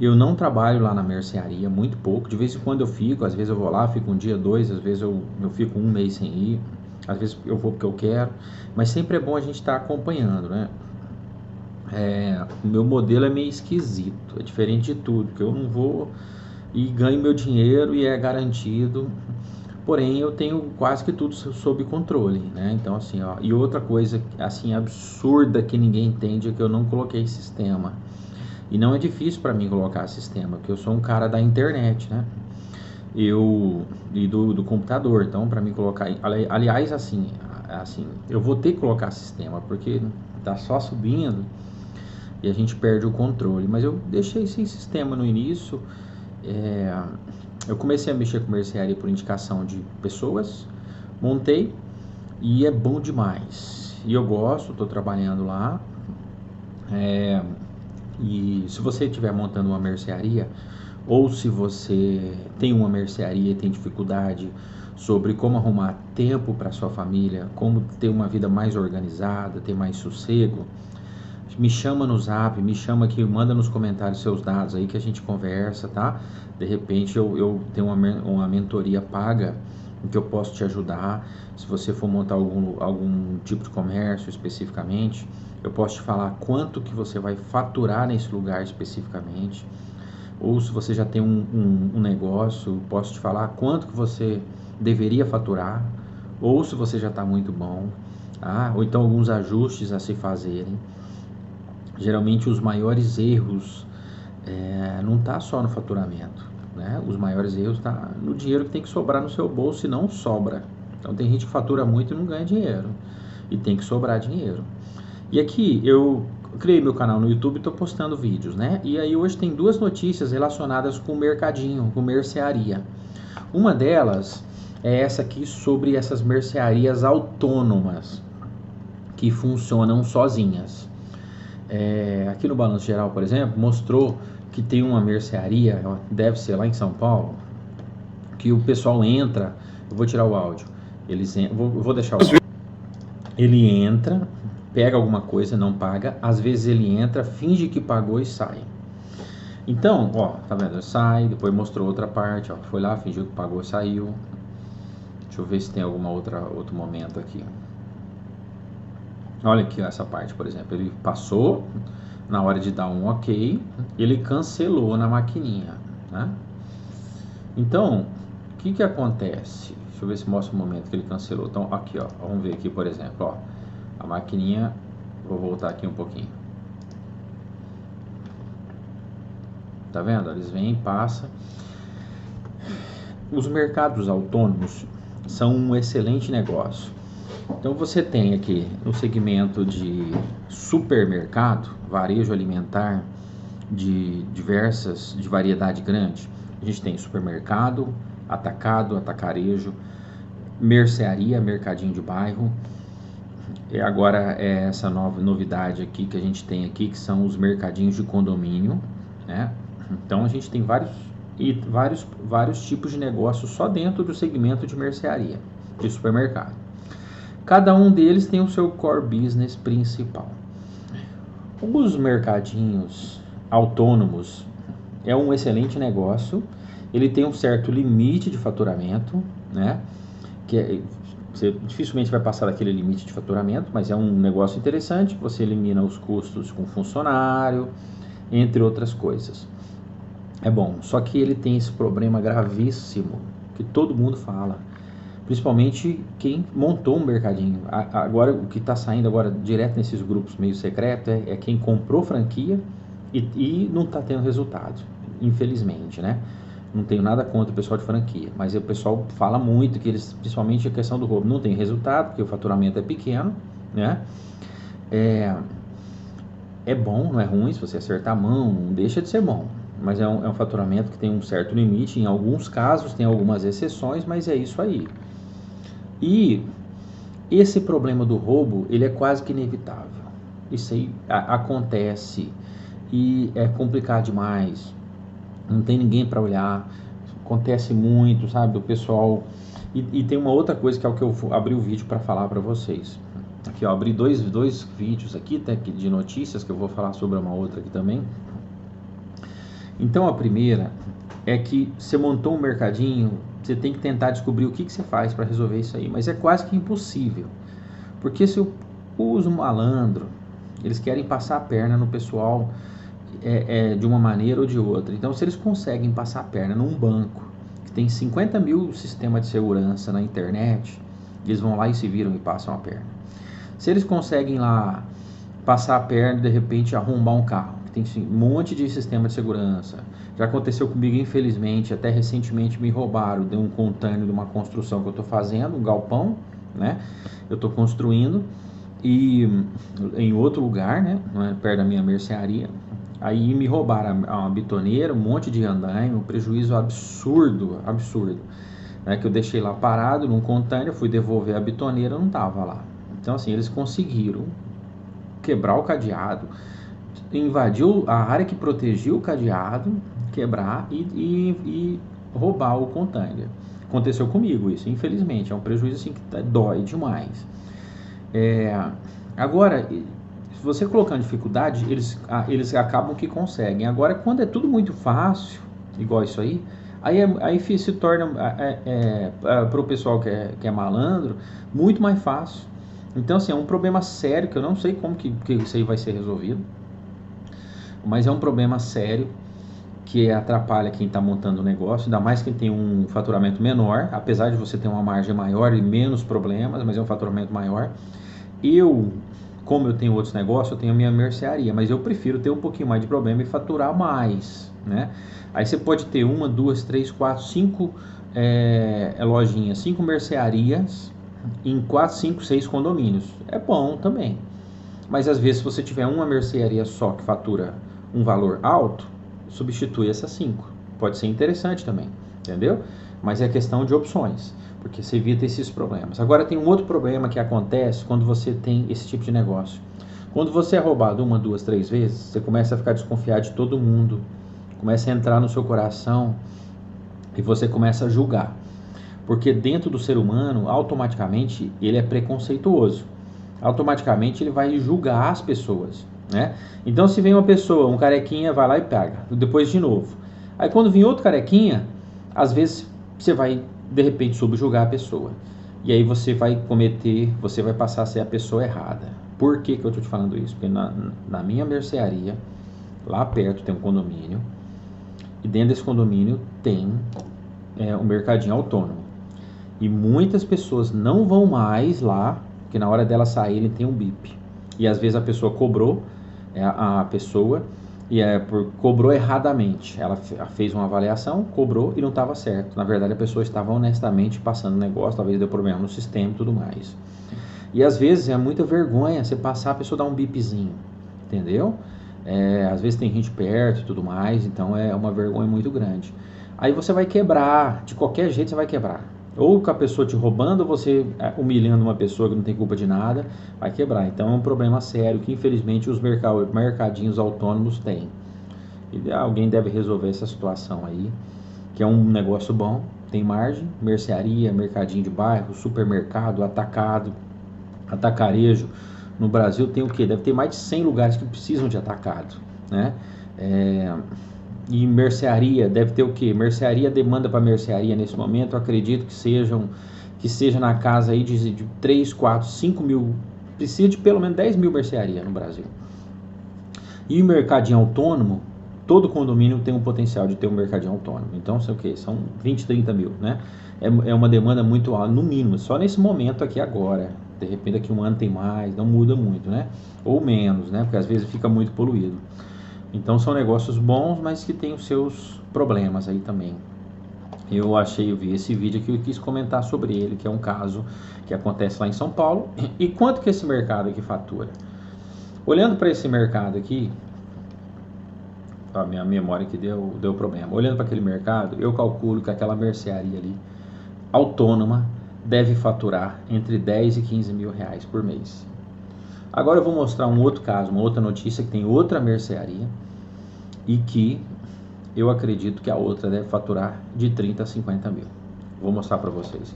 Eu não trabalho lá na mercearia, muito pouco. De vez em quando eu fico, às vezes eu vou lá, fico um dia, dois, às vezes eu fico um mês sem ir, às vezes eu vou porque eu quero, mas sempre é bom a gente estar acompanhando, né? O meu modelo é meio esquisito, é diferente de tudo, porque eu não vou e ganho meu dinheiro e é garantido. Porém, eu tenho quase que tudo sob controle, né? Então, assim, ó, e outra coisa, assim, absurda que ninguém entende é que eu não coloquei sistema. E não é difícil para mim colocar sistema, porque eu sou um cara da internet, né? E do computador. Então, para mim colocar, aliás, assim, eu vou ter que colocar sistema, porque tá só subindo e a gente perde o controle. Mas eu deixei sem sistema no início. É, eu comecei a mexer com mercearia por indicação de pessoas, montei e é bom demais. E eu gosto, estou trabalhando lá. E se você estiver montando uma mercearia, ou se você tem uma mercearia e tem dificuldade sobre como arrumar tempo para sua família, como ter uma vida mais organizada, ter mais sossego, me chama no zap, me chama aqui, manda nos comentários seus dados aí que a gente conversa, tá? De repente eu tenho uma mentoria paga em que eu posso te ajudar. Se você for montar algum tipo de comércio especificamente, eu posso te falar quanto que você vai faturar nesse lugar especificamente. Ou se você já tem um negócio, eu posso te falar quanto que você deveria faturar. Ou se você já está muito bom, tá? Ou então alguns ajustes a se fazerem. Geralmente os maiores erros não tá só no faturamento, né? Os maiores erros tá no dinheiro que tem que sobrar no seu bolso e não sobra. Então tem gente que fatura muito e não ganha dinheiro e tem que sobrar dinheiro. E aqui eu criei meu canal no YouTube e estou postando vídeos, né? E aí hoje tem duas notícias relacionadas com o mercadinho, com mercearia. Uma delas é essa aqui sobre essas mercearias autônomas que funcionam sozinhas. Aqui no Balanço Geral, por exemplo, mostrou que tem uma mercearia, deve ser lá em São Paulo, que o pessoal entra, eu vou tirar o áudio, vou deixar o áudio. Ele entra, pega alguma coisa, não paga, às vezes ele entra, finge que pagou e sai. Então, ó, tá vendo? Sai, depois mostrou outra parte, ó, foi lá, fingiu que pagou e saiu. Deixa eu ver se tem outro momento aqui. Olha aqui essa parte, por exemplo, ele passou, na hora de dar um ok, ele cancelou na maquininha, né? Então, o que acontece? Deixa eu ver se mostra o momento que ele cancelou. Então, aqui, ó, vamos ver aqui, por exemplo, ó, a maquininha, vou voltar aqui um pouquinho. Tá vendo? Eles vêm, passa. Os mercados autônomos são um excelente negócio. Então você tem aqui no segmento de supermercado, varejo alimentar de variedade grande. A gente tem supermercado, atacado, atacarejo, mercearia, mercadinho de bairro. E agora é essa nova novidade aqui que a gente tem aqui, que são os mercadinhos de condomínio, né? Então a gente tem vários tipos de negócios só dentro do segmento de mercearia, de supermercado. Cada um deles tem o seu core business principal. Os mercadinhos autônomos é um excelente negócio. Ele tem um certo limite de faturamento, né? Você dificilmente vai passar daquele limite de faturamento, mas é um negócio interessante. Você elimina os custos com funcionário, entre outras coisas. É bom, só que ele tem esse problema gravíssimo que todo mundo fala, principalmente quem montou um mercadinho. Agora, o que está saindo agora direto nesses grupos meio secretos é quem comprou franquia e não está tendo resultado, infelizmente, né? Não tenho nada contra o pessoal de franquia, mas o pessoal fala muito que eles, principalmente a questão do roubo, não tem resultado, porque o faturamento é pequeno, né? É bom, não é ruim, se você acertar a mão, não deixa de ser bom, mas é um faturamento que tem um certo limite, em alguns casos tem algumas exceções, mas é isso aí. E esse problema do roubo, ele é quase que inevitável. Isso aí acontece e é complicado demais. Não tem ninguém para olhar. Acontece muito, sabe? O pessoal... E tem uma outra coisa que é o que eu abri o vídeo para falar para vocês. Aqui, ó, abri dois vídeos aqui, tá, de notícias, que eu vou falar sobre uma outra aqui também. Então a primeira é que você montou um mercadinho, você tem que tentar descobrir o que você faz para resolver isso aí, mas é quase que impossível, porque se eu uso malandro, eles querem passar a perna no pessoal de uma maneira ou de outra. Então se eles conseguem passar a perna num banco que tem 50 mil sistemas de segurança na internet, eles vão lá e se viram e passam a perna. Se eles conseguem lá passar a perna e de repente arrombar um carro, que tem um monte de sistema de segurança. Já aconteceu comigo, infelizmente, até recentemente me roubaram de um container de uma construção que eu estou fazendo, um galpão, né? Eu estou construindo e em outro lugar, né? Perto da minha mercearia. Aí me roubaram uma bitoneira, um monte de andaime, um prejuízo absurdo, absurdo. Que eu deixei lá parado num container, fui devolver a bitoneira, não estava lá. Então assim, eles conseguiram quebrar o cadeado, invadiu a área que protegia o cadeado, quebrar e roubar o container. Aconteceu comigo isso, infelizmente, é um prejuízo assim que dói demais. Agora, se você colocando dificuldade, eles acabam que conseguem. Agora, quando é tudo muito fácil, igual isso aí se torna para o pessoal que é malandro muito mais fácil. Então assim, é um problema sério que eu não sei como que isso aí vai ser resolvido, mas é um problema sério que atrapalha quem está montando o negócio, ainda mais quem tem um faturamento menor, apesar de você ter uma margem maior e menos problemas, mas é um faturamento maior. Como eu tenho outros negócios, eu tenho a minha mercearia, mas eu prefiro ter um pouquinho mais de problema e faturar mais, né? Aí você pode ter 1, 2, 3, 4, 5 lojinhas, 5 mercearias em 4, 5, 6 condomínios. É bom também. Mas às vezes se você tiver uma mercearia só que fatura um valor alto, substitui essas 5. Pode ser interessante também, entendeu? Mas é questão de opções, porque você evita esses problemas. Agora tem um outro problema que acontece quando você tem esse tipo de negócio. Quando você é roubado 1, 2, 3 vezes, você começa a ficar desconfiado de todo mundo, começa a entrar no seu coração e você começa a julgar. Porque dentro do ser humano, automaticamente, ele é preconceituoso. Automaticamente ele vai julgar as pessoas, né? Então se vem uma pessoa, um carequinha, vai lá e pega, depois de novo. Aí quando vem outro carequinha, às vezes você vai de repente subjugar a pessoa. E aí você vai passar a ser a pessoa errada. Por que eu estou te falando isso? Porque na minha mercearia, lá perto tem um condomínio, e dentro desse condomínio tem um mercadinho autônomo. E muitas pessoas não vão mais lá, porque na hora dela saírem tem um bip. E às vezes a pessoa cobrou, cobrou erradamente. Ela fez uma avaliação, cobrou e não estava certo. Na verdade a pessoa estava honestamente passando o negócio, talvez deu problema no sistema e tudo mais. E às vezes é muita vergonha você passar, a pessoa dar um bipzinho, entendeu? Às vezes tem gente perto e tudo mais, então é uma vergonha muito grande. Aí você vai quebrar, de qualquer jeito você vai quebrar. Ou com a pessoa te roubando, ou você humilhando uma pessoa que não tem culpa de nada, vai quebrar. Então é um problema sério que infelizmente os mercadinhos autônomos têm. E alguém deve resolver essa situação aí, que é um negócio bom, tem margem, mercearia, mercadinho de bairro, supermercado, atacado, atacarejo. No Brasil tem o quê? Deve ter mais de 100 lugares que precisam de atacado, né? E mercearia, deve ter o quê? Mercearia, demanda para mercearia nesse momento, eu acredito que seja na casa aí de 3, 4, 5 mil, precisa de pelo menos 10 mil mercearias no Brasil. E o mercadinho autônomo, todo condomínio tem um potencial de ter um mercadinho autônomo. Então, sei o quê? São 20, 30 mil, né? É uma demanda muito alta, no mínimo, só nesse momento aqui agora. De repente daqui um ano tem mais, não muda muito, né? Ou menos, né? Porque às vezes fica muito poluído. Então são negócios bons, mas que tem os seus problemas aí também. Eu vi esse vídeo aqui, eu quis comentar sobre ele, que é um caso que acontece lá em São Paulo. E quanto que esse mercado aqui fatura? Olhando para esse mercado aqui, a minha memória que deu problema. Olhando para aquele mercado, eu calculo que aquela mercearia ali, autônoma, deve faturar entre 10 e 15 mil reais por mês. Agora eu vou mostrar um outro caso, uma outra notícia que tem outra mercearia e que eu acredito que a outra deve faturar de 30 a 50 mil. Vou mostrar para vocês.